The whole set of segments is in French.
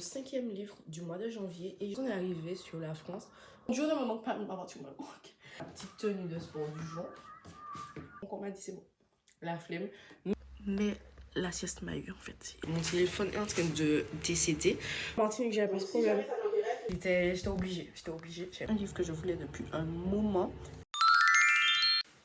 5e livre du mois de janvier et on est arrivé sur la France. Je ne me manque pas, mais ma voiture me manque. La petite tenue de sport du jour. Donc on m'a dit c'est bon, la flemme. Mais la sieste m'a eu en fait. Mon téléphone est en train de décéder. Martinique, j'avais pas ce problème. J'étais obligée. C'est un livre que je voulais depuis un moment.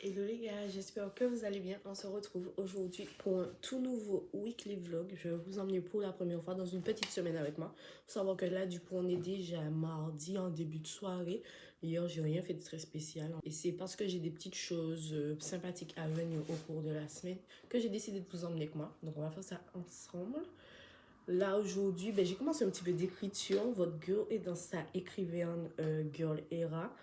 Hello les gars, j'espère que vous allez bien. On se retrouve aujourd'hui pour un tout nouveau weekly vlog. Je vais vous emmener pour la première fois dans une petite semaine avec moi. Faut savoir que là, du coup, on est déjà mardi en début de soirée. Hier, j'ai rien fait de très spécial. Et c'est parce que j'ai des petites choses sympathiques à venir au cours de la semaine que j'ai décidé de vous emmener avec moi. Donc, on va faire ça ensemble. Là, aujourd'hui, j'ai commencé un petit peu d'écriture. Votre girl est dans sa écrivaine girl era.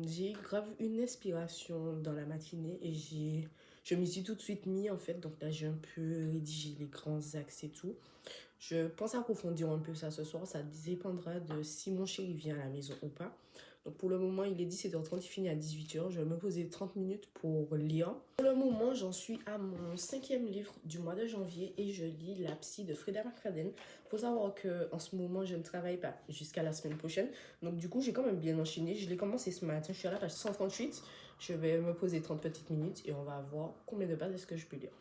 J'ai grave une inspiration dans la matinée et je m'y suis tout de suite mis en fait. Donc là, j'ai un peu rédigé les grands axes et tout. Je pense approfondir un peu ça ce soir. Ça dépendra de si mon chéri vient à la maison ou pas. Donc pour le moment, il est 17h30, il finit à 18h. Je vais me poser 30 minutes pour lire. Pour le moment, j'en suis à mon 5e livre du mois de janvier et je lis La Psy de Frida McFadden. Il faut savoir qu'en ce moment, je ne travaille pas jusqu'à la semaine prochaine. Donc du coup, j'ai quand même bien enchaîné. Je l'ai commencé ce matin, je suis à la page 138. Je vais me poser 30 petites minutes et on va voir combien de pages est-ce que je peux lire.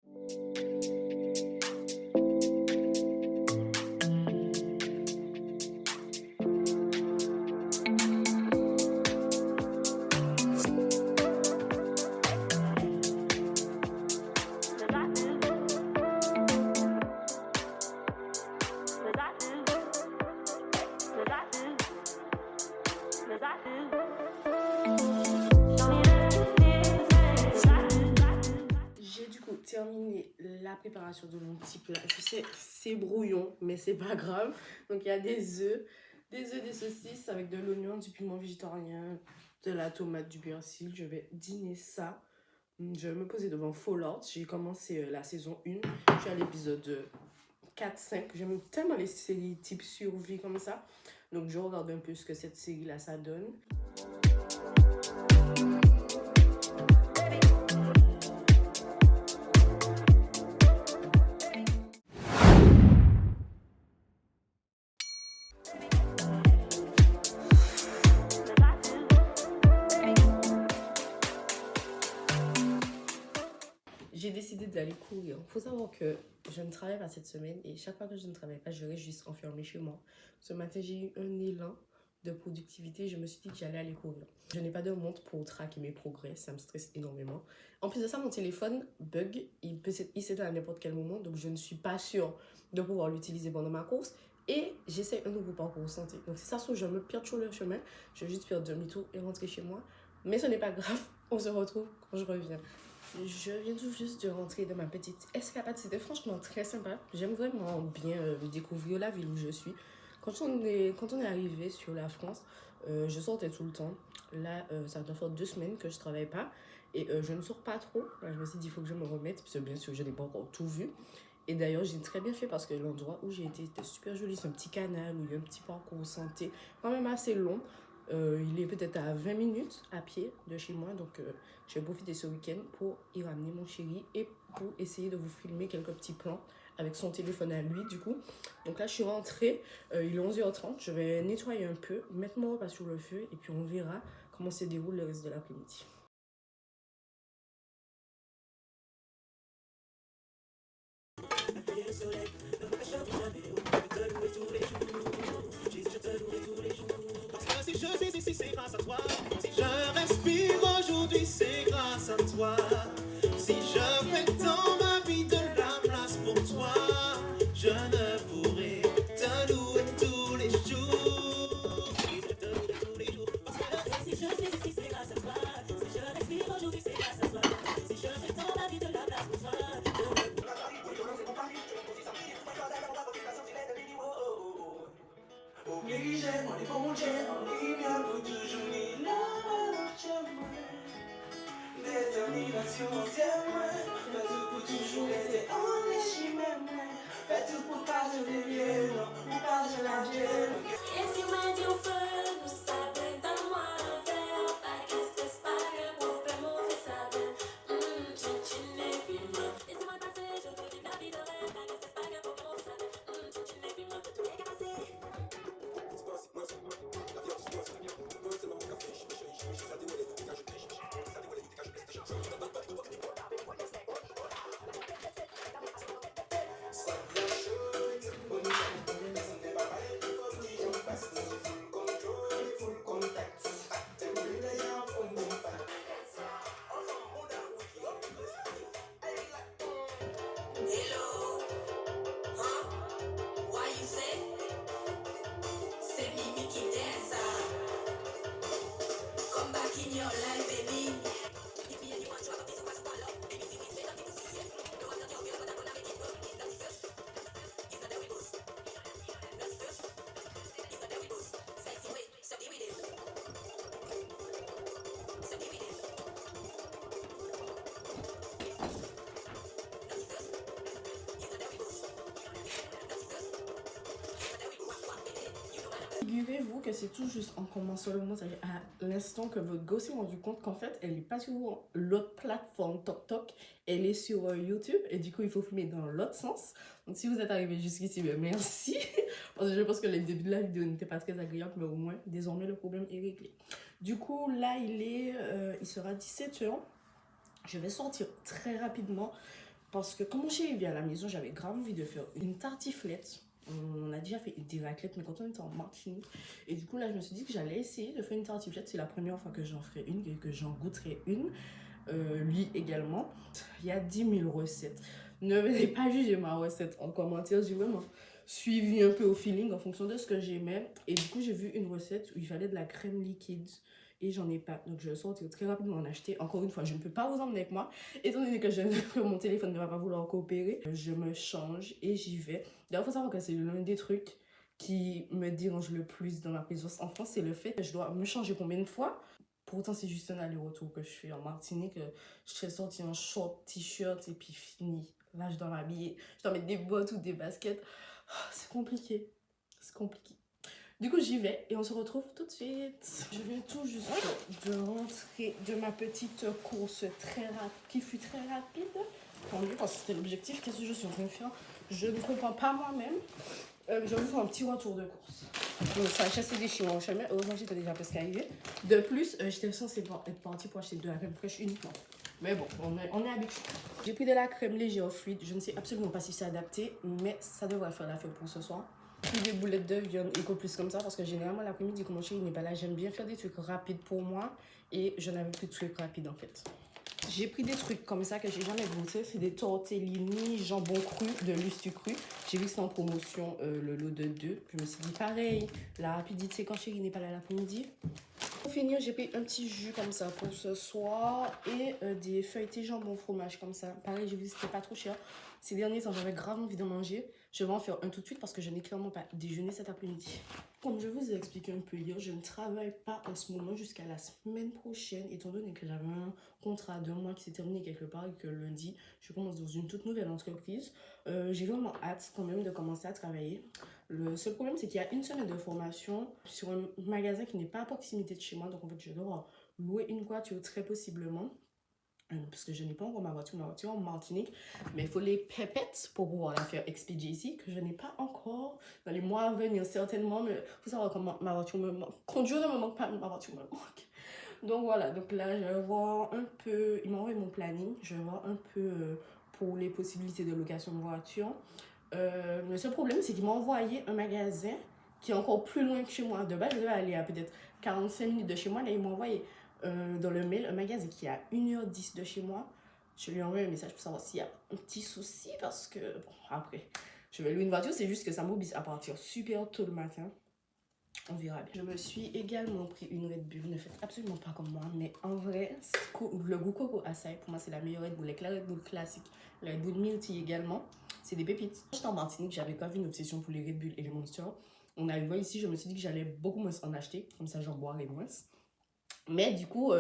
Terminer la préparation de mon petit plat. Je sais, c'est brouillon, mais c'est pas grave. Donc il y a des œufs, des saucisses avec de l'oignon, du piment végétarien, de la tomate, du persil. Je vais dîner ça. Je vais me poser devant Fallout. J'ai commencé la saison 1. Je suis à l'épisode 4-5. J'aime tellement les séries type survie comme ça. Donc je regarde un peu ce que cette série-là, ça donne. J'ai décidé d'aller courir. Il faut savoir que je ne travaille pas cette semaine et chaque fois que je ne travaille pas, je reste juste enfermée chez moi. Ce matin, j'ai eu un élan de productivité. Je me suis dit que j'allais aller courir. Je n'ai pas de montre pour traquer mes progrès. Ça me stresse énormément. En plus de ça, mon téléphone bug. Il s'éteint à n'importe quel moment. Donc, je ne suis pas sûre de pouvoir l'utiliser pendant ma course. Et j'essaie un nouveau parcours santé. Donc, si ça se trouve, je me perds sur le chemin. Je vais juste faire demi-tour et rentrer chez moi. Mais ce n'est pas grave. On se retrouve quand je reviens. Je viens tout juste de rentrer de ma petite escapade. C'était franchement très sympa. J'aime vraiment bien découvrir la ville où je suis. Quand on est arrivé sur la France, je sortais tout le temps. Là, ça doit faire 2 semaines que je ne travaille pas. Et je ne sors pas trop. Là, je me suis dit, il faut que je me remette. Parce que bien sûr, je n'ai pas encore tout vu. Et d'ailleurs, j'ai très bien fait parce que l'endroit où j'ai été était super joli. C'est un petit canal où il y a un petit parcours santé. Quand même assez long. Il est peut-être à 20 minutes à pied de chez moi. Donc, je vais profiter ce week-end pour y ramener mon chéri et pour essayer de vous filmer quelques petits plans avec son téléphone à lui, du coup. Donc là, je suis rentrée. Il est 11h30. Je vais nettoyer un peu, mettre mon repas sur le feu et puis on verra comment se déroule le reste de l'après-midi. Si c'est grâce à toi, si je respire aujourd'hui, c'est grâce à toi. Si je fais dans ma vie de la place pour toi, je ne pourrai te louer tous les jours. Si je te louerai tous les jours. Si je sais si c'est grâce à toi, si je respire aujourd'hui, c'est grâce à toi. Si je fais dans ma vie de la place pour toi, obligé, moi les bons on y vient pour toujours ni là, détermination ancienne, fais tout pour toujours être enrichi même, fais tout pour pas je devienne, pour pas je la vienne. Et si m'a dit au feu, nous savons dans moi faire, pas qu'est-ce que c'est pas que problème, on fait ça bien, tu n'es plus moi, laissez-moi passer, je te dis la vie de rêve, pas qu'est-ce que c'est pas que problème, on fait ça bien, tu n'es plus moi, tout est cassé. Figurez-vous que c'est tout juste en commençant le mois, c'est-à-dire à l'instant que votre gosse s'est rendu compte qu'en fait, elle n'est pas sur l'autre plateforme TokTok, elle est sur YouTube et du coup, il faut filmer dans l'autre sens. Donc, si vous êtes arrivé jusqu'ici, ben, merci. Parce que je pense que le début de la vidéo n'était pas très agréable, mais au moins, désormais, le problème est réglé. Du coup, là, il sera 17h. Je vais sortir très rapidement parce que quand mon chéri vient à la maison, j'avais grave envie de faire une tartiflette. On a déjà fait des raclettes, mais quand on était en Martinique. Et du coup, là, je me suis dit que j'allais essayer de faire une tartiflette. C'est la première fois que j'en ferai une et que j'en goûterai une. Lui également. Il y a 10 000 recettes. Ne venez pas juger ma recette en commentaire. J'ai vraiment suivi un peu au feeling en fonction de ce que j'aimais. Et du coup, j'ai vu une recette où il fallait de la crème liquide. Et j'en ai pas. Donc, je vais sortir très rapidement en acheter. Encore une fois, je ne peux pas vous emmener avec moi. Étant donné que mon téléphone ne va pas vouloir coopérer, je me change et j'y vais. D'ailleurs, il faut savoir que c'est l'un des trucs qui me dérange le plus dans ma présence en France. C'est le fait que je dois me changer combien de fois. Pourtant, c'est juste un aller-retour que je fais en Martinique. Je serais sortie en short, t-shirt et puis fini. Là, je dois m'habiller. Je dois mettre des bottes ou des baskets. C'est compliqué. C'est compliqué. Du coup, j'y vais et on se retrouve tout de suite. Je viens tout juste de rentrer de ma petite course qui fut très rapide. Tant mieux, parce que c'était l'objectif. Qu'est-ce que je suis en train de faire? Je ne comprends pas moi-même. Je vais vous faire un petit retour de course. Donc, ça a chassé des chiens au chemin. Heureusement, j'étais déjà presque arrivée. De plus, j'étais censée être partie pour acheter de la crème fraîche uniquement. Mais bon, on est habitué. J'ai pris de la crème légère fluide. Je ne sais absolument pas si c'est adapté, mais ça devrait faire l'affaire pour ce soir. Puis des boulettes de viande éco plus comme ça parce que généralement l'après-midi quand mon chéri n'est pas là, j'aime bien faire des trucs rapides pour moi et je n'avais plus de trucs rapides en fait. J'ai pris des trucs comme ça que j'ai jamais goûté, c'est des tortellini jambon cru de Lustu Cru. J'ai vu que c'était en promotion le lot de 2. Je me suis dit pareil, la rapidité quand chéri n'est pas là l'après-midi. Pour finir, j'ai pris un petit jus comme ça pour ce soir et des feuilletés jambon fromage comme ça. Pareil, j'ai vu que c'était pas trop cher. Ces derniers temps, j'avais grave envie d'en manger. Je vais en faire un tout de suite parce que je n'ai clairement pas déjeuné cet après-midi. Comme je vous ai expliqué un peu hier, je ne travaille pas en ce moment jusqu'à la semaine prochaine, étant donné que j'avais un contrat d'1 mois qui s'est terminé quelque part et que lundi, je commence dans une toute nouvelle entreprise. J'ai vraiment hâte quand même de commencer à travailler. Le seul problème, c'est qu'il y a une semaine de formation sur un magasin qui n'est pas à proximité de chez moi. Donc en fait, je vais devoir louer une voiture très possiblement. Parce que je n'ai pas encore ma voiture en Martinique, mais il faut les pépettes pour pouvoir la faire expédier ici, que je n'ai pas encore dans les mois à venir certainement, mais il faut savoir comment ma voiture me manque. Conduire ne me manque pas, mais ma voiture me manque. Donc voilà, donc là je vais voir un peu, il m'a envoyé mon planning, je vais voir un peu pour les possibilités de location de voiture. Le seul problème, c'est qu'il m'a envoyé un magasin qui est encore plus loin que chez moi. De base, je devais aller à peut-être 45 minutes de chez moi, là il m'a envoyé dans le mail un magasin qui est à 1h10 de chez moi. Je lui ai envoyé un message pour savoir s'il y a un petit souci parce que bon, après je vais louer une voiture, c'est juste que ça m'oblige à partir super tôt le matin. On verra bien. Je me suis également pris une Red Bull. Ne faites absolument pas comme moi, mais en vrai le goût coco açaï pour moi c'est la meilleure Red Bull. Avec la Red Bull classique, la Red Bull Milty également, c'est des pépites. Quand j'étais en Martinique, j'avais quand même une obsession pour les Red Bull et les Monster. On arrive ici, je me suis dit que j'allais beaucoup moins en acheter, comme ça j'en boirais moins. Mais du coup,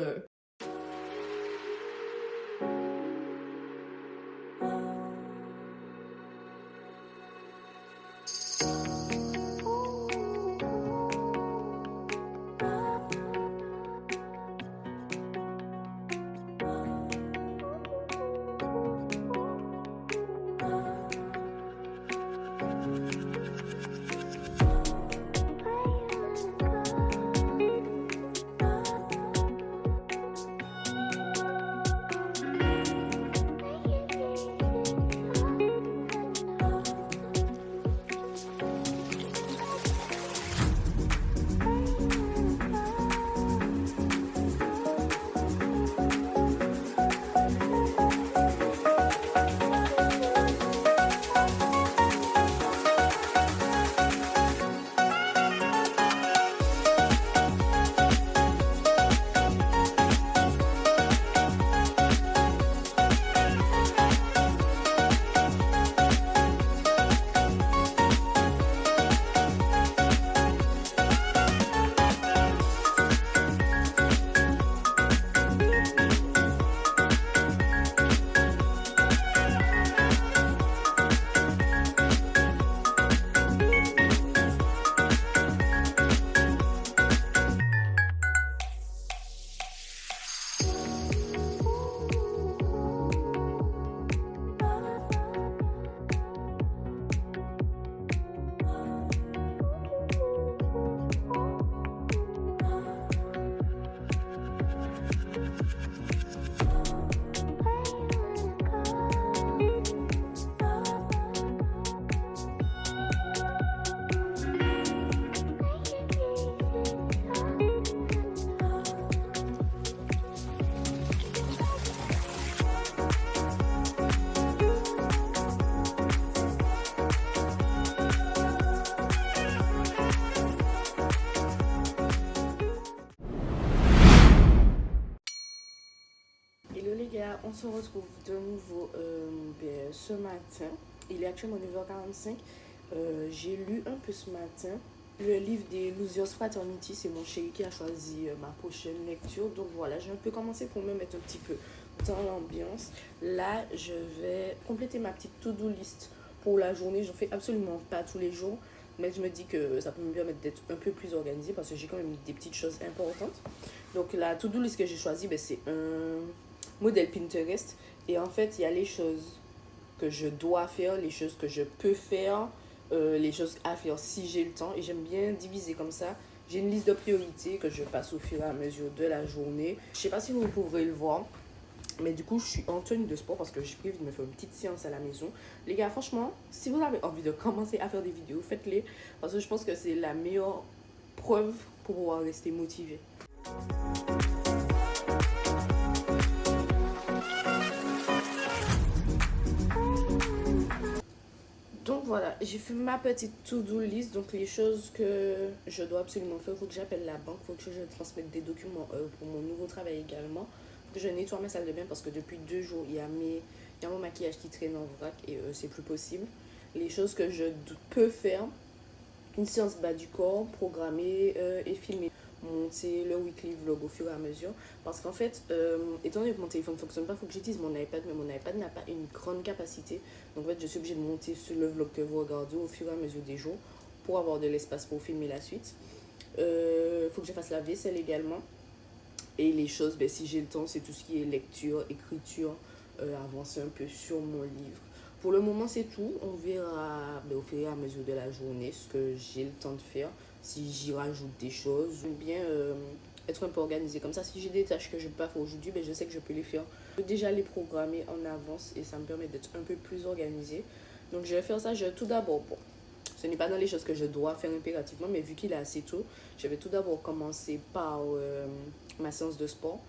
voilà, on se retrouve de nouveau ce matin. Il est actuellement 9h45. J'ai lu un peu ce matin le livre des Losers Fraternity. C'est mon chéri qui a choisi ma prochaine lecture. Donc voilà, je vais un peu commencer pour me mettre un petit peu dans l'ambiance. Là, je vais compléter ma petite to-do list pour la journée. Je ne fais absolument pas tous les jours. Mais je me dis que ça peut me permettre d'être un peu plus organisée parce que j'ai quand même des petites choses importantes. Donc la to-do list que j'ai choisie, c'est un modèle Pinterest. Et en fait, il y a les choses que je dois faire, les choses que je peux faire, les choses à faire si j'ai le temps. Et j'aime bien diviser comme ça. J'ai une liste de priorités que je passe au fur et à mesure de la journée. Je ne sais pas si vous pourrez le voir. Mais du coup, je suis en tenue de sport parce que j'ai prévu de me faire une petite séance à la maison. Les gars, franchement, si vous avez envie de commencer à faire des vidéos, faites-les. Parce que je pense que c'est la meilleure preuve pour pouvoir rester motivé. Donc voilà, j'ai fait ma petite to-do list. Donc les choses que je dois absolument faire, il faut que j'appelle la banque, il faut que je transmette des documents pour mon nouveau travail également. Je nettoie ma salle de bain parce que depuis 2 jours, il y a mon maquillage qui traîne en vrac et c'est plus possible. Les choses que je peux faire, une séance bas du corps, programmer et filmer. Monter le weekly vlog au fur et à mesure. Parce qu'en fait, étant donné que mon téléphone ne fonctionne pas, il faut que j'utilise mon iPad. Mais mon iPad n'a pas une grande capacité. Donc en fait, je suis obligée de monter sur le vlog que vous regardez au fur et à mesure des jours pour avoir de l'espace pour filmer la suite. Il faut que je fasse la vaisselle également. Et les choses, si j'ai le temps, c'est tout ce qui est lecture, écriture, avancer un peu sur mon livre. Pour le moment, c'est tout. On verra au fur et à mesure de la journée ce que j'ai le temps de faire. Si j'y rajoute des choses, j'aime bien être un peu organisée. Comme ça, si j'ai des tâches que je ne peux pas faire aujourd'hui, je sais que je peux les faire. Je peux déjà les programmer en avance et ça me permet d'être un peu plus organisée. Donc, je vais faire ça. Tout d'abord, ce n'est pas dans les choses que je dois faire impérativement, mais vu qu'il est assez tôt, je vais tout d'abord commencer par ma séance de sport.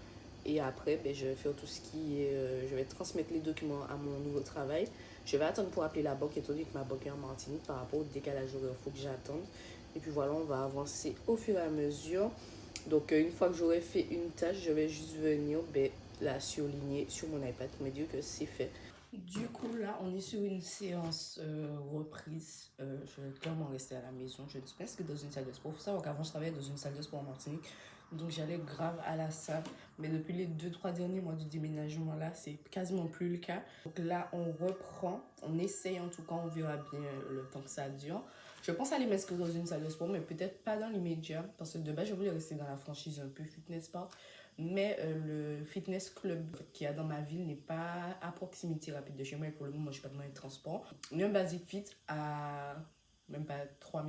Et après, je vais faire tout ce qui est... je vais transmettre les documents à mon nouveau travail. Je vais attendre pour appeler la banque, étant donné que ma banque est en Martinique par rapport au décalage horaire. Il faut que j'attende. Et puis voilà, on va avancer au fur et à mesure. Donc, une fois que j'aurai fait une tâche, je vais juste venir la surligner sur mon iPad pour me dire que c'est fait. Du coup, là, on est sur une séance reprise. Je vais clairement rester à la maison. Je suis presque dans une salle de sport. Il faut savoir qu'avant, je travaillais dans une salle de sport en Martinique. Donc, j'allais grave à la salle. Mais depuis les 2-3 derniers mois du déménagement, là, c'est quasiment plus le cas. Donc là, on reprend. On essaye en tout cas. On verra bien le temps que ça dure. Je pense aller m'inscrire dans une salle de sport, mais peut-être pas dans l'immédiat. Parce que de base, je voulais rester dans la franchise un peu fitness sport. Mais le fitness club qu'il y a dans ma ville n'est pas à proximité rapide de chez moi. Et pour le moment, je n'ai pas de moyen de transport. Il y a un Basic Fit à même pas 5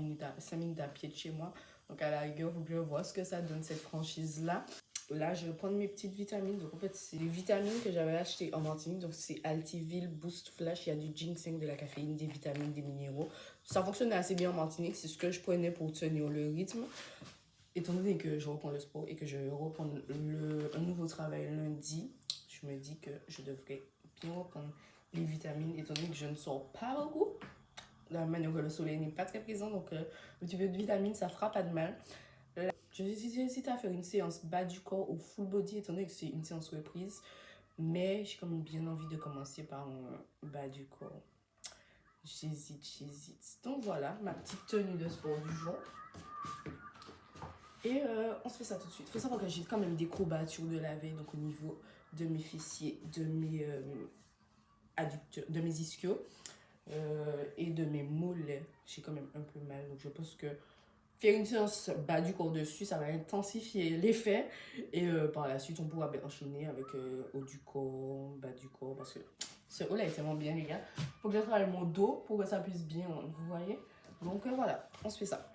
minutes à pied de chez moi. Donc à la rigueur, vous pouvez voir ce que ça donne cette franchise-là. Là, je vais prendre mes petites vitamines. Donc en fait, c'est les vitamines que j'avais achetées en Martinique. Donc c'est Altivil Boost Flash. Il y a du ginseng, de la caféine, des vitamines, des minéraux. Ça fonctionne assez bien en Martinique. C'est ce que je prenais pour tenir le rythme. Étant donné que je reprends le sport et que je reprends un nouveau travail lundi, je me dis que je devrais bien reprendre les vitamines, étant donné que je ne sors pas beaucoup. De la manière que le soleil n'est pas très présent, donc un petit peu de vitamines, ça fera pas de mal. J'hésite à faire une séance bas du corps ou full body, étant donné que c'est une séance reprise. Mais j'ai quand même bien envie de commencer par mon bas du corps. J'hésite. Donc voilà, ma petite tenue de sport du jour. Et on se fait ça tout de suite. Il faut savoir que j'ai quand même des courbatures de la veille, donc au niveau de mes fessiers, de mes adducteurs, de mes ischios et de mes mollets. J'ai quand même un peu mal, donc je pense que faire une séance bas du corps dessus, ça va intensifier l'effet. Et par la suite, on pourra enchaîner avec haut du corps, bas du corps, parce que ce haut là est tellement bien, les gars. Il faut que je travaille mon dos pour que ça puisse bien, vous voyez. Donc voilà, on se fait ça.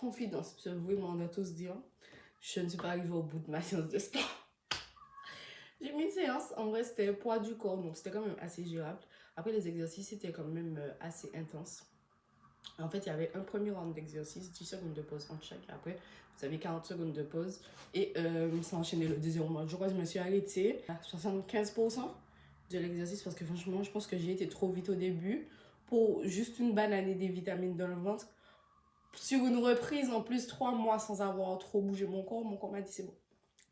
confidence, parce que vraiment, on a tous dit, hein, je ne suis pas arrivée au bout de ma séance de sport. J'ai mis une séance, en vrai, c'était poids du corps, donc c'était quand même assez gérable. Après, les exercices, c'était quand même assez intense. En fait, il y avait un premier round d'exercice, 10 secondes de pause entre chaque. Après, vous avez 40 secondes de pause. Et ça enchaînait le deuxième round. Je crois que je me suis arrêtée à 75% de l'exercice parce que franchement, je pense que j'ai été trop vite au début pour juste une banane et des vitamines dans le ventre. Sur une reprise, en plus, 3 mois sans avoir trop bougé mon corps m'a dit c'est bon,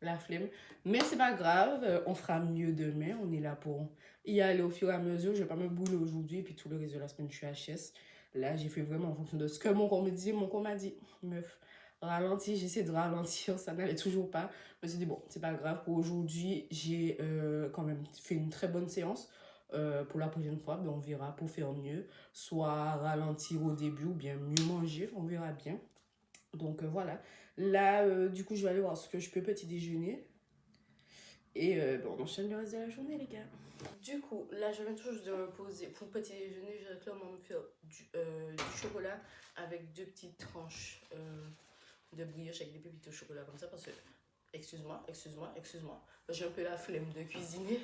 la flemme. Mais c'est pas grave, on fera mieux demain. On est là pour y aller au fur et à mesure. Je vais pas me brûler aujourd'hui et puis tout le reste de la semaine, je suis HS. Là, j'ai fait vraiment en fonction de ce que mon corps me disait. Mon corps m'a dit, meuf, ralentis. J'essaie de ralentir, ça n'allait toujours pas. Je me suis dit, bon, c'est pas grave. Pour aujourd'hui, j'ai quand même fait une très bonne séance. Pour la prochaine fois, ben, on verra pour faire mieux. Soit ralentir au début ou bien mieux manger. On verra bien. Donc voilà. Là, du coup, je vais aller voir ce que je peux petit déjeuner. Et ben, on enchaîne le reste de la journée, les gars. Du coup, là, je viens toujours de me poser. Pour le petit déjeuner, je vais clairement me faire du chocolat avec 2 petites tranches de brioche avec des pépites au chocolat comme ça. Parce que, excuse-moi, j'ai un peu la flemme de cuisiner.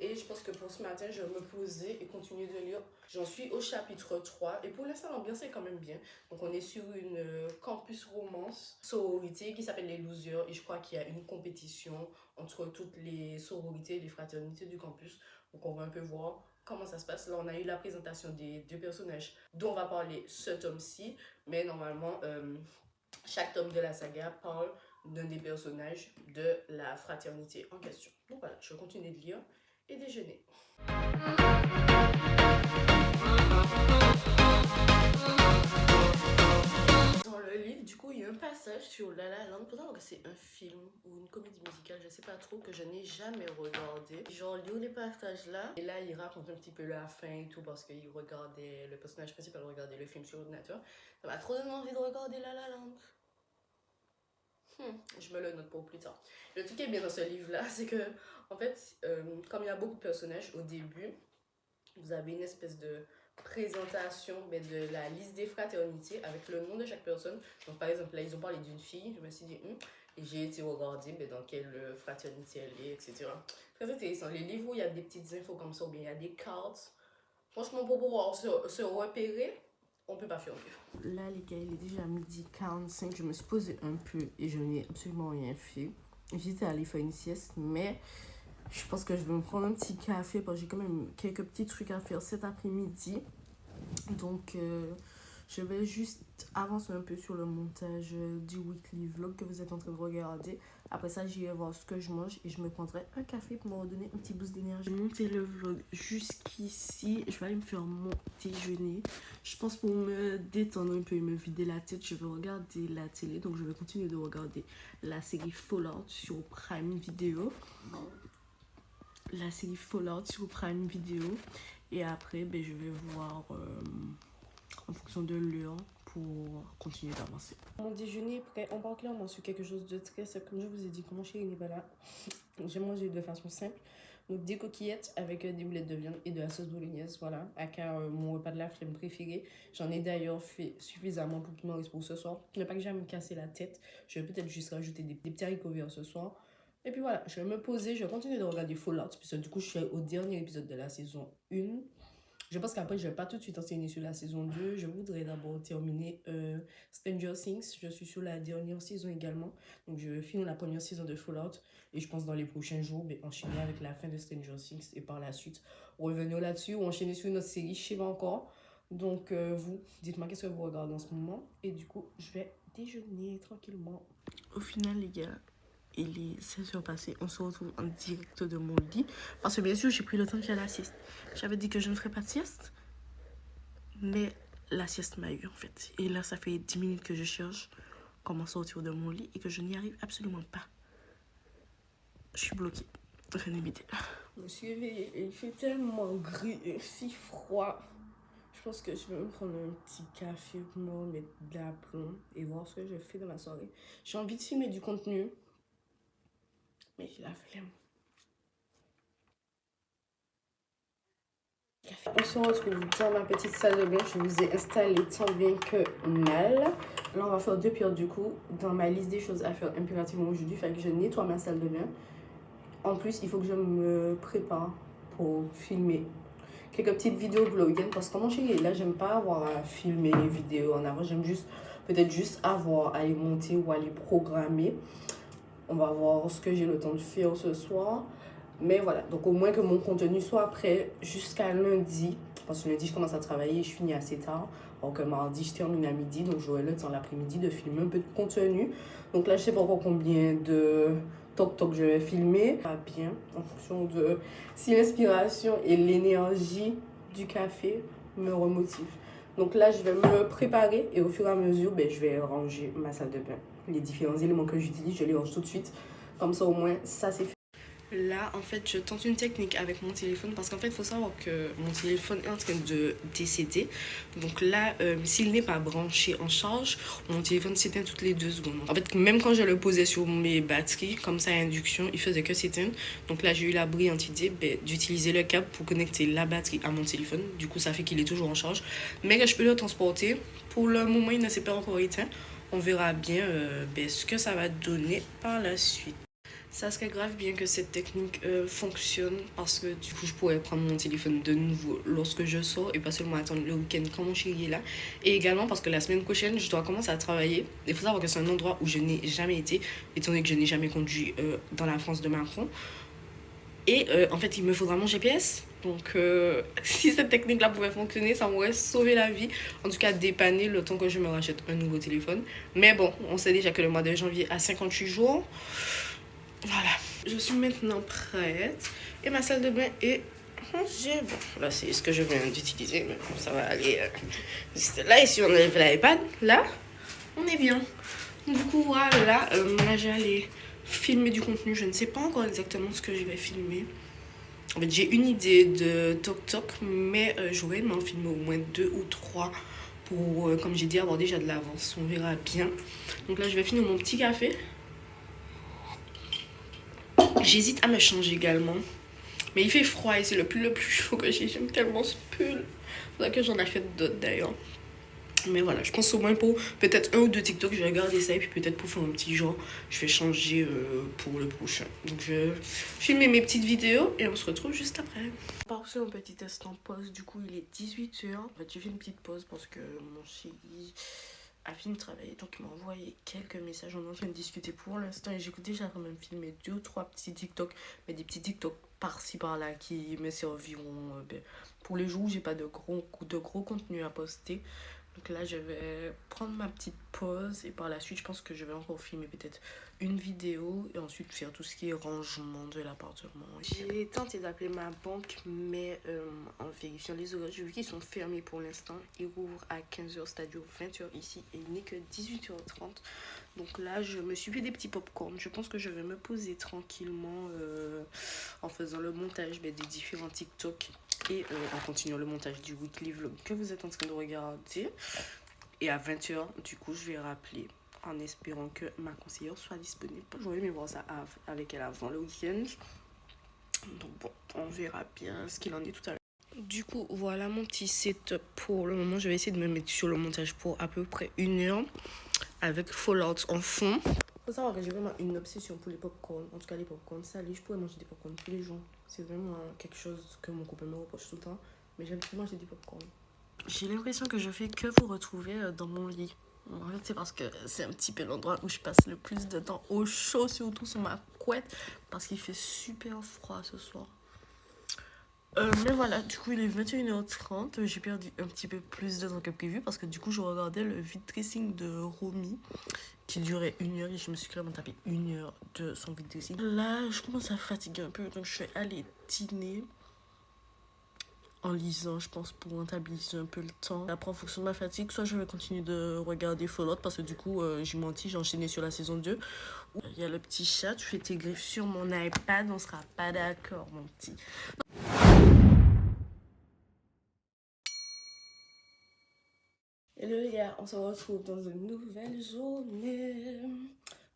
Et je pense que pour ce matin, je vais me poser et continuer de lire. J'en suis au chapitre 3. Et pour l'instant, l'ambiance est quand même bien. Donc, on est sur une campus romance sororité qui s'appelle les Losers. Et je crois qu'il y a une compétition entre toutes les sororités et les fraternités du campus. Donc, on va un peu voir comment ça se passe. Là, on a eu la présentation des 2 personnages dont on va parler ce tome-ci. Mais normalement, chaque tome de la saga parle d'un des personnages de la fraternité en question. Donc voilà, je vais continuer de lire et déjeuner. Dans le livre, du coup, il y a un passage sur La La Land. Pourtant, c'est un film ou une comédie musicale, je sais pas trop, que je n'ai jamais regardé. Genre, lire les passages là, et là, il raconte un petit peu la fin et tout, parce qu'il regardait, le personnage principal regardait le film sur l'ordinateur. Ça m'a trop donné envie de regarder La La Land. Je me le note pour plus tard. Le truc qui est bien dans ce livre-là, c'est que, en fait, comme il y a beaucoup de personnages, au début, vous avez une espèce de présentation de la liste des fraternités avec le nom de chaque personne. Donc, par exemple, là, ils ont parlé d'une fille. Je me suis dit, et j'ai été regarder dans quelle fraternité elle est, etc. Très intéressant. Les livres où il y a des petites infos comme ça, ou bien il y a des cartes. Franchement, pour pouvoir se repérer, on peut pas faire mieux. Là, les gars, il est déjà 12h45. Je me suis posée un peu et je n'ai absolument rien fait. J'étais allée faire une sieste, mais je pense que je vais me prendre un petit café parce que j'ai quand même quelques petits trucs à faire cet après-midi. Donc, je vais juste avancer un peu sur le montage du weekly vlog que vous êtes en train de regarder. Après ça, j'irai voir ce que je mange et je me prendrai un café pour me redonner un petit boost d'énergie. J'ai monté le vlog jusqu'ici. Je vais aller me faire mon déjeuner. Je pense pour me détendre un peu et me vider la tête, je vais regarder la télé. Donc, je vais continuer de regarder la série Fallout sur Prime Video. Et après, je vais voir en fonction de l'heure pour continuer d'avancer. Mon déjeuner est prêt. On part clairement sur quelque chose de très simple. Comme je vous ai dit, comment chérie n'est pas là, j'ai mangé de façon simple. Donc des coquillettes avec des boulettes de viande et de la sauce bolognaise. Voilà, aka mon repas de la flemme préféré. J'en ai d'ailleurs fait suffisamment pour qu'il m'en reste pour ce soir. Il n'y a pas que j'ai à me casser la tête. Je vais peut-être juste rajouter des petits haricots verts ce soir. Et puis voilà, je vais me poser, je vais continuer de regarder Fallout, puisque du coup, je suis au dernier épisode de la saison 1. Je pense qu'après, je ne vais pas tout de suite enseigner sur la saison 2. Je voudrais d'abord terminer Stranger Things. Je suis sur la dernière saison également. Donc, je finis la première saison de Fallout. Et je pense dans les prochains jours, enchaîner avec la fin de Stranger Things. Et par la suite, revenir là-dessus ou enchaîner sur une autre série. Je ne sais pas encore. Donc, vous, dites-moi qu'est-ce que vous regardez en ce moment. Et du coup, je vais déjeuner tranquillement. Au final, les gars, il est 16h passé, on se retrouve en direct de mon lit. Parce que bien sûr, j'ai pris le temps de faire la sieste. J'avais dit que je ne ferais pas de sieste. Mais la sieste m'a eu en fait. Et là, ça fait 10 minutes que je cherche comment sortir de mon lit et que je n'y arrive absolument pas. Je suis bloquée. Venez m'aider. Je me suis éveillée et il fait tellement gris et si froid. Je pense que je vais me prendre un petit café pour me remettre d'aplomb et voir ce que je fais de ma soirée. J'ai envie de filmer du contenu. Mais j'ai la flemme. Café. On se retrouve dans ma petite salle de bain. Je vous ai installé tant bien que mal. Là, on va faire deux pierres du coup. Dans ma liste des choses à faire impérativement aujourd'hui, il faut que je nettoie ma salle de bain. En plus, il faut que je me prépare pour filmer quelques petites vidéos blogging. Parce que mon chéri, là, j'aime pas avoir à filmer les vidéos en avant. J'aime juste, peut-être juste avoir à les monter ou à les programmer. On va voir ce que j'ai le temps de faire ce soir. Mais voilà, donc au moins que mon contenu soit prêt jusqu'à lundi. Parce que lundi, je commence à travailler et je finis assez tard. Alors que mardi, je termine à midi. Donc j'aurai le temps l'après-midi de filmer un peu de contenu. Donc là, je sais pas encore combien de toc je vais filmer. Pas bien, en fonction de si l'inspiration et l'énergie du café me remotivent. Donc là, je vais me préparer et au fur et à mesure, je vais ranger ma salle de bain. Les différents éléments que j'utilise, je les range tout de suite. Comme ça, au moins, ça c'est fait. Là, en fait, je tente une technique avec mon téléphone parce qu'en fait, il faut savoir que mon téléphone est en train de décéder. Donc là, s'il n'est pas branché en charge, mon téléphone s'éteint toutes les 2 secondes. En fait, même quand je le posais sur mes batteries, comme ça à induction, il faisait que s'éteindre. Donc là, j'ai eu la brillante idée d'utiliser le câble pour connecter la batterie à mon téléphone. Du coup, ça fait qu'il est toujours en charge. Mais que je peux le transporter. Pour le moment, il ne s'est pas encore éteint. On verra bien ce que ça va donner par la suite. Ça serait grave bien que cette technique fonctionne parce que du coup je pourrais prendre mon téléphone de nouveau lorsque je sors et pas seulement attendre le week-end quand mon chéri est là. Et également parce que la semaine prochaine je dois commencer à travailler. Il faut savoir que c'est un endroit où je n'ai jamais été étant donné que je n'ai jamais conduit dans la France de Macron. Et en fait il me faudra mon GPS. Donc si cette technique là pouvait fonctionner, ça m'aurait sauvé la vie. En tout cas dépanner le temps que je me rachète un nouveau téléphone. Mais bon, on sait déjà que le mois de janvier a 58 jours. Voilà, je suis maintenant prête et ma salle de bain est rangée. Bon, là c'est ce que je viens d'utiliser, mais ça va aller. Là, ici on enlève l'iPad, là on est bien. Du coup, voilà, là j'allais filmer du contenu. Je ne sais pas encore exactement ce que je vais filmer. En fait, j'ai une idée de TokTok, mais j'aurais aimé en filmer au moins 2 ou 3 pour, comme j'ai dit, avoir déjà de l'avance. On verra bien. Donc là, je vais finir mon petit café. J'hésite à me changer également. Mais il fait froid et c'est le plus chaud que j'ai. J'aime tellement ce pull. Faudrait que j'en achète d'autres d'ailleurs. Mais voilà, je pense au moins pour peut-être 1 ou 2 TikTok, je vais regarder ça. Et puis peut-être pour faire un petit genre, je vais changer pour le prochain. Donc je vais filmer mes petites vidéos et on se retrouve juste après. On part sur un petit instant pause. Du coup, il est 18h. En fait, j'ai fait une petite pause parce que mon chéri a fini de travailler, donc il m'a envoyé quelques messages. On est en train de discuter pour l'instant et j'écoute déjà quand même filmer 2 ou 3 petits TikTok, mais des petits TikTok par-ci par-là qui me serviront pour les jours où j'ai pas de gros contenu à poster. Donc là je vais prendre ma petite pause et par la suite je pense que je vais encore filmer peut-être une vidéo et ensuite faire tout ce qui est rangement de l'appartement. J'ai tenté d'appeler ma banque mais en vérifiant les horaires, j'ai vu qu'ils sont fermés pour l'instant. Ils rouvrent à 15h, c'est-à-dire 20h ici et il n'est que 18h30. Donc là je me suis fait des petits pop-corn. Je pense que je vais me poser tranquillement en faisant le montage des différents TikTok et en continuant le montage du weekly vlog que vous êtes en train de regarder. Et à 20h, du coup, je vais rappeler en espérant que ma conseillère soit disponible. J'aurais aimé voir ça avec elle avant le week-end. Donc bon, on verra bien ce qu'il en est tout à l'heure. Du coup, voilà mon petit setup pour le moment. Je vais essayer de me mettre sur le montage pour à peu près 1 heure avec Fallout en fond. Faut savoir que j'ai vraiment une obsession pour les popcorn. En tout cas, les popcorn salés. Je pourrais manger des popcorn tous les jours. C'est vraiment quelque chose que mon copain me reproche tout le temps. Mais j'aime plus manger des popcorn. J'ai l'impression que je fais que vous retrouver dans mon lit. En fait, c'est parce que c'est un petit peu l'endroit où je passe le plus de temps au chaud, surtout sur ma couette. Parce qu'il fait super froid ce soir. Mais voilà, du coup il est 21h30, j'ai perdu un petit peu plus de temps que prévu parce que du coup je regardais le vide dressing de Romy qui durait 1 heure et je me suis clairement tapé 1 heure de son vide dressing. Là je commence à fatiguer un peu donc je vais aller dîner en lisant je pense pour rentabiliser un peu le temps. Après en fonction de ma fatigue, soit je vais continuer de regarder Fallout parce que du coup j'ai menti, j'ai enchaîné sur la saison 2. Il y a le petit chat, tu fais tes griffes sur mon iPad, on sera pas d'accord mon petit. Hello les gars, on se retrouve dans une nouvelle journée.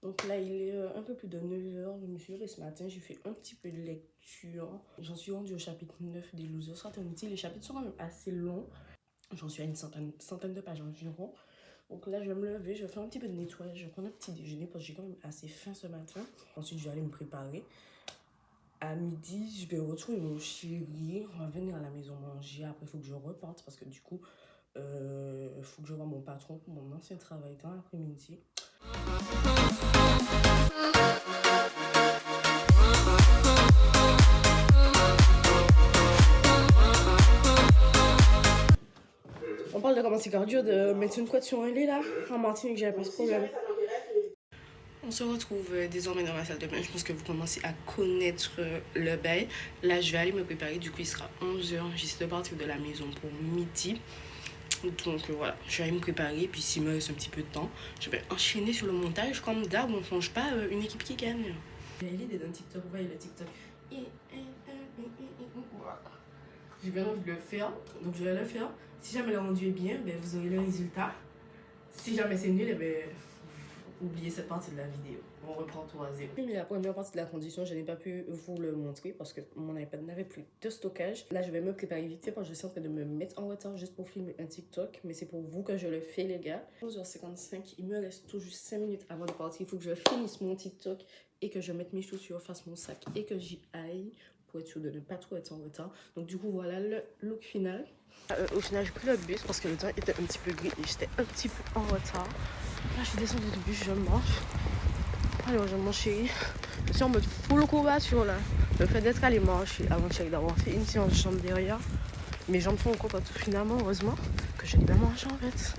Donc là, il est un peu plus de 9h. Je me suis levée ce matin, j'ai fait un petit peu de lecture. J'en suis rendue au chapitre 9 des Losers Fraternity. Les chapitres sont quand même assez longs. J'en suis à une centaine de pages environ. Donc là, je vais me lever, je vais faire un petit peu de nettoyage. Je vais prendre un petit déjeuner parce que j'ai quand même assez faim ce matin. Ensuite, je vais aller me préparer. À midi, je vais retrouver mon chéri. On va venir à la maison manger. Après, il faut que je reparte parce que du coup, il faut que je voie mon patron pour mon ancien travail dans l'après-midi. On parle de comment c'est cardio de mettre une couette sur un lit là. En Martinique, j'avais pas ce problème. On se retrouve désormais dans ma salle de bain. Je pense que vous commencez à connaître le bail. Là, je vais aller me préparer. Du coup, il sera 11h. J'essaie de partir de la maison pour midi. Donc voilà, je vais aller me préparer. Puis s'il me reste un petit peu de temps, je vais enchaîner sur le montage. Comme d'hab, on ne change pas une équipe qui gagne. J'ai l'idée d'un TikTok. Vous voyez le TikTok. J'ai bien envie de le faire. Donc je vais le faire. Si jamais le rendu est bien, ben, vous aurez le résultat. Si jamais c'est nul, ben, oubliez cette partie de la vidéo. On reprend tout à zéro. Mais la première partie de la condition, je n'ai pas pu vous le montrer parce que mon iPad n'avait plus de stockage. Là, je vais me préparer vite fait parce que je suis en train de me mettre en retard juste pour filmer un TikTok. Mais c'est pour vous que je le fais, les gars. 11h55, il me reste tout juste 5 minutes avant de partir. Il faut que je finisse mon TikTok et que je mette mes chaussures, fasse mon sac et que j'y aille pour être sûr de ne pas trop être en retard. Donc du coup, voilà le look final. Au final, j'ai pris le bus parce que le temps était un petit peu gris et j'étais un petit peu en retard. Là, je suis descendue du bus, je mange. Alors, je mange chérie. Je suis en mode full courbature là. Le fait d'être allé marcher avant-hier, d'avoir fait une séance de jambes derrière, mes jambes sont encore partout finalement, heureusement que je n'ai pas mangé en fait.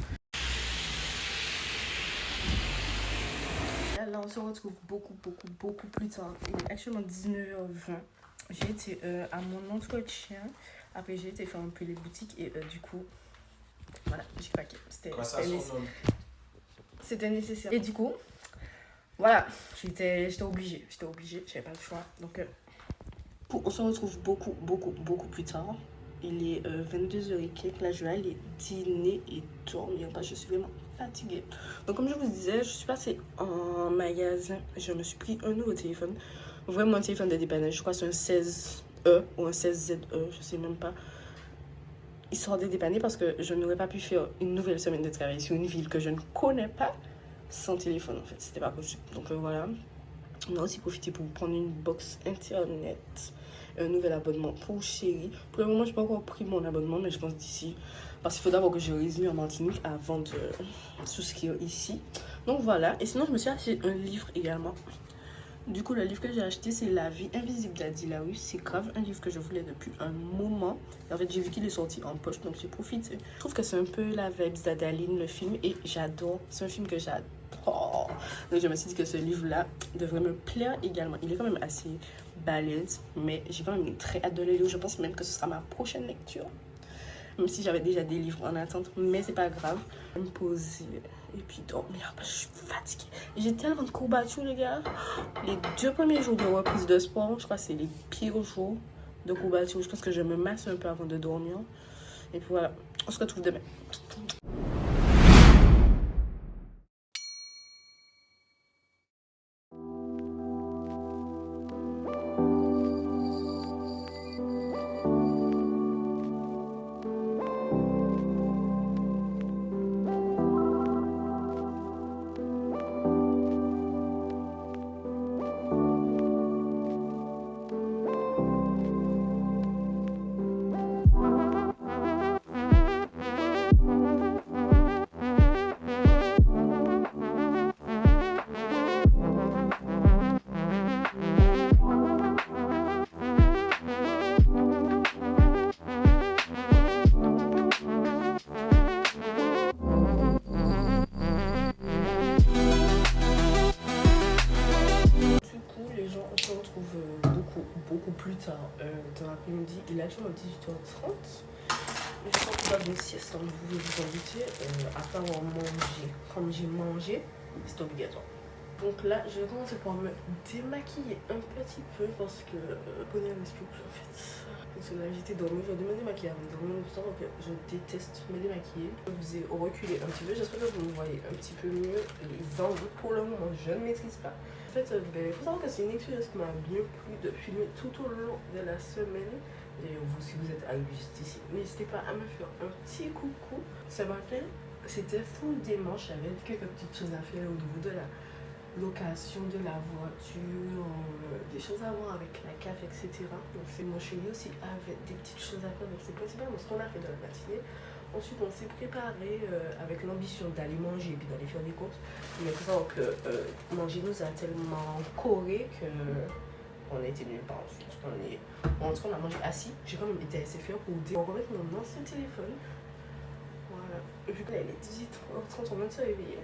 Là, on se retrouve beaucoup plus tard. Il est actuellement 19h20. J'ai été à mon entretien. Après, j'ai été faire un peu les boutiques et du coup, voilà, j'ai craqué. C'était nécessaire. Et du coup, voilà, j'étais obligée. J'avais pas le choix. Donc, on se retrouve beaucoup plus tard. Il est 22h et quelques. Là, je vais aller dîner et dormir parce que je suis vraiment fatiguée. Donc, comme je vous disais, je suis passée en magasin. Je me suis pris un nouveau téléphone. Vraiment un téléphone de dépannage. Je crois que c'est un 16E ou un 16ZE, je sais même pas. Il sort de dépanner parce que je n'aurais pas pu faire une nouvelle semaine de travail sur une ville que je ne connais pas sans téléphone en fait. C'était pas possible. Donc voilà. On a aussi profité pour prendre une box internet, un nouvel abonnement pour chérie. Pour le moment, je n'ai pas encore pris mon abonnement, mais je pense d'ici. Parce qu'il faut d'abord que je réside en Martinique avant de souscrire ici. Donc voilà. Et sinon, je me suis acheté un livre également. Du coup, le livre que j'ai acheté, c'est La vie invisible d'Adilaus. C'est grave un livre que je voulais depuis un moment. Et en fait, j'ai vu qu'il est sorti en poche, donc j'ai profité. Je trouve que c'est un peu la vibes d'Adaline, le film, et j'adore. C'est un film que j'adore. Donc je me suis dit que ce livre-là devrait me plaire également. Il est quand même assez balèze, mais j'ai quand même très hâte de le lire. Je pense même que ce sera ma prochaine lecture. Même si j'avais déjà des livres en attente, mais c'est pas grave. Je vais me poser et puis dormir parce que je suis fatiguée. J'ai tellement de courbatures, les gars. Les 2 premiers jours de reprise de sport, je crois que c'est les pires jours de courbatures. Je pense que je me masse un peu avant de dormir. Et puis voilà, on se retrouve demain. Beaucoup plus tard dans l'après-midi. Il est actuellement 18h30. Mais je pense que dans une sieste, comme vous voulez vous inviter, à part manger. Comme j'ai mangé, c'est obligatoire. Donc là, je vais commencer par me démaquiller un petit peu parce que bonnet respire plus en fait. Parce que là, j'étais dormie, je vais me démaquiller avant de dormir tout donc je déteste me démaquiller. Je vous ai reculé un petit peu, j'espère que vous me voyez un petit peu mieux. Les angles, pour le moment, je ne maîtrise pas. En fait, il faut savoir que c'est une expérience qui m'a bien plu de filmer tout au long de la semaine. Et vous, si vous êtes arrivé juste ici, n'hésitez pas à me faire un petit coucou. Ça m'a fait, c'était full dimanche, j'avais quelques petites choses à faire au niveau de la location de la voiture, des choses à voir avec la CAF, etc. Donc c'est mon chéri aussi avec des petites choses à faire, donc c'est principalement ce qu'on a fait dans la matinée. Ensuite on s'est préparé avec l'ambition d'aller manger et puis d'aller faire des courses. Mais il faut savoir que manger nous a tellement coré que on a été nulle part ensuite. En tout cas on a mangé assis. J'ai quand même été assez fière pour remettre mon ancien téléphone. Voilà. Et puis là il est 18h30, on vient de se réveiller.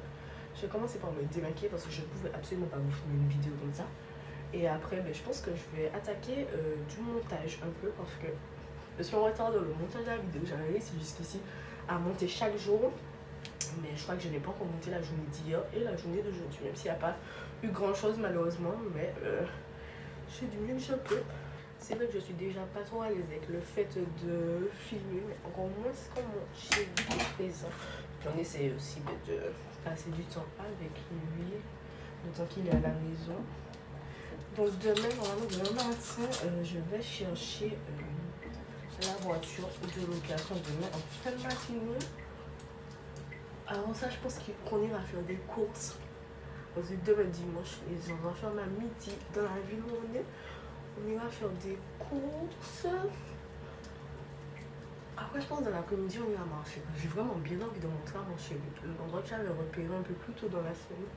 Je vais commencer par me démaquiller parce que je ne pouvais absolument pas vous filmer une vidéo comme ça. Et après, je pense que je vais attaquer du montage un peu parce que je suis en retard dans le montage de la vidéo. J'avais réussi jusqu'ici à monter chaque jour. Mais je crois que je n'ai pas encore monté la journée d'hier et la journée d'aujourd'hui. Même s'il n'y a pas eu grand chose malheureusement. Mais je fais du mieux que je peux. C'est vrai que je suis déjà pas trop à l'aise avec le fait de filmer. Mais encore moins quand mon chéri est présent. J'en essaie aussi de passer du temps avec lui, le temps qu'il est à la maison. Donc demain, normalement demain matin, je vais chercher la voiture de location demain en fin de matinée. Avant ça, je pense qu'on ira faire des courses. Parce que demain dimanche, les gens vont faire à midi dans la ville où on est. On ira faire des courses. Après, je pense dans l'après-midi, on ira marcher. J'ai vraiment bien envie de montrer à mon chéri l'endroit que j'avais repéré un peu plus tôt dans la semaine.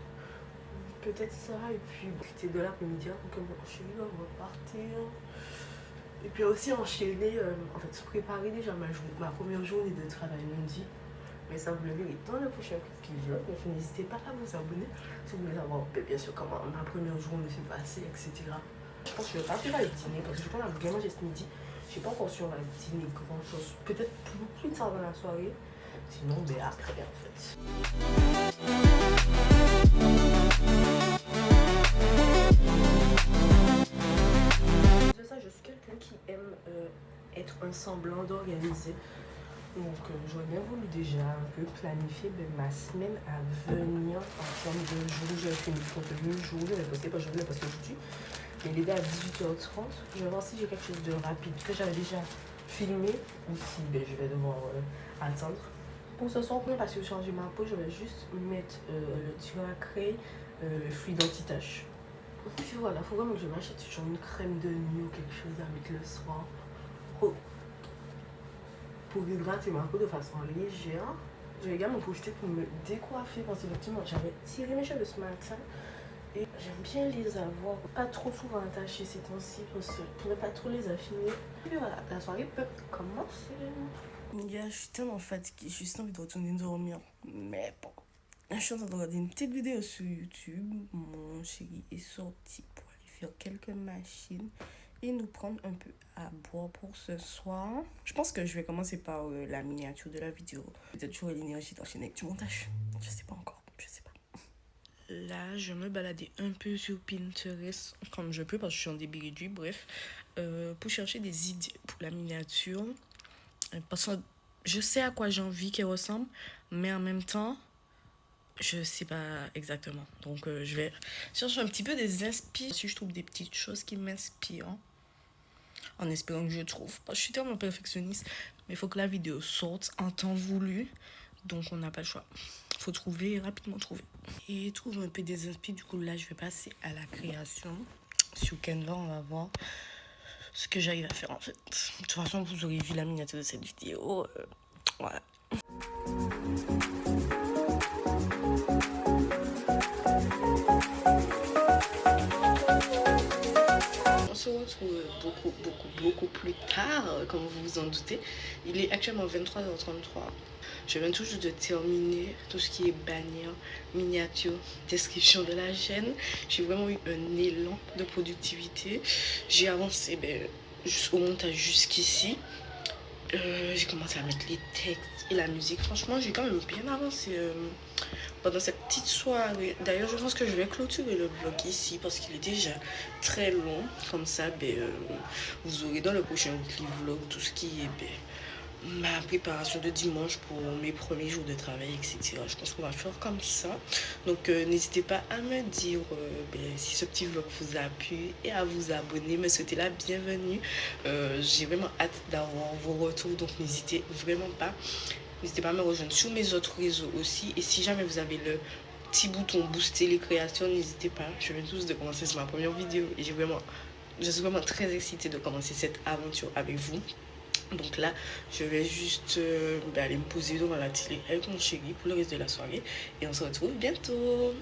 Peut-être ça, et puis profiter de l'après-midi pour que mon chéri va repartir. Et puis aussi enchaîner, en fait, se préparer déjà ma première journée de travail lundi. Mais ça, vous le verrez dans le prochain vlog. Donc n'hésitez pas à vous abonner si vous voulez savoir bien sûr comment ma première journée s'est passée, etc. Je pense que je vais partir à le dîner parce que je pense qu'on a bien mangé ce midi. Je sais pas encore si on va dîner grand chose. Peut-être plus tard dans la soirée. Sinon, après en fait. De ça, je suis quelqu'un qui aime être un semblant d'organiser. Donc j'aurais bien voulu déjà un peu planifier ma semaine à venir en termes de jours. J'ai fait une photo de jour, je vais poster pas aujourd'hui parce que aujourd'hui. Mais il est à 18h30. Je vais voir si j'ai quelque chose de rapide. Parce que j'avais déjà filmé. Ou si je vais devoir attendre. Pour ce soir, pour ne pas surcharger ma peau, je vais juste mettre le tir à craie, le fluide anti-tache. Et puis voilà, il faut vraiment que je m'achète genre une crème de nuit ou quelque chose à mettre le soir. Pour hydrater ma peau de façon légère. Je vais également profiter pour me décoiffer parce qu'effectivement, j'avais tiré mes cheveux ce matin. Et j'aime bien les avoir pas trop souvent attachés ces temps-ci pour ne pas trop les affiner. Et puis voilà, la soirée peut commencer. Je suis tellement fatiguée, j'ai juste envie de retourner dormir. Mais bon, je suis en train de regarder une petite vidéo sur YouTube. Mon chéri est sorti pour aller faire quelques machines et nous prendre un peu à boire pour ce soir. Je pense que je vais commencer par la miniature de la vidéo. Peut-être j'aurai l'énergie d'enchaîner avec du montage. Je sais pas encore, je sais pas. Là, je me baladais un peu sur Pinterest, comme je peux, parce que je suis en début réduit, bref, pour chercher des idées pour la miniature. Parce que je sais à quoi j'ai envie qu'elle ressemble, mais en même temps, je sais pas exactement. Donc, je vais chercher un petit peu des inspirations. Si je trouve des petites choses qui m'inspirent, en espérant que je trouve. Parce que je suis tellement perfectionniste, mais il faut que la vidéo sorte en temps voulu. Donc, on n'a pas le choix. Faut trouver, rapidement trouver. Et trouver un peu des inspirations. Du coup, là, je vais passer à la création. Sur Canva, on va voir ce que j'arrive à faire, en fait. De toute façon, vous aurez vu la miniature de cette vidéo. Voilà. On se retrouve beaucoup plus tard, comme vous vous en doutez. Il est actuellement 23h33. Je viens tout juste de terminer tout ce qui est bannière, miniature, description de la chaîne. J'ai vraiment eu un élan de productivité. J'ai avancé au montage jusqu'ici. j'ai commencé à mettre les textes et la musique. Franchement, j'ai quand même bien avancé pendant cette petite soirée. D'ailleurs, je pense que je vais clôturer le vlog ici parce qu'il est déjà très long. Comme ça, vous aurez dans le prochain vlog tout ce qui est ma préparation de dimanche pour mes premiers jours de travail, etc. Je pense qu'on va faire comme ça. Donc n'hésitez pas à me dire si ce petit vlog vous a plu et à vous abonner, me souhaiter la bienvenue. J'ai vraiment hâte d'avoir vos retours, donc n'hésitez vraiment pas. N'hésitez pas à me rejoindre sur mes autres réseaux aussi. Et si jamais vous avez le petit bouton booster les créations, n'hésitez pas. Je viens tous de commencer sur ma première vidéo et je suis vraiment très excitée de commencer cette aventure avec vous. Donc là, je vais juste aller me poser devant la télé avec mon chéri pour le reste de la soirée. Et on se retrouve bientôt.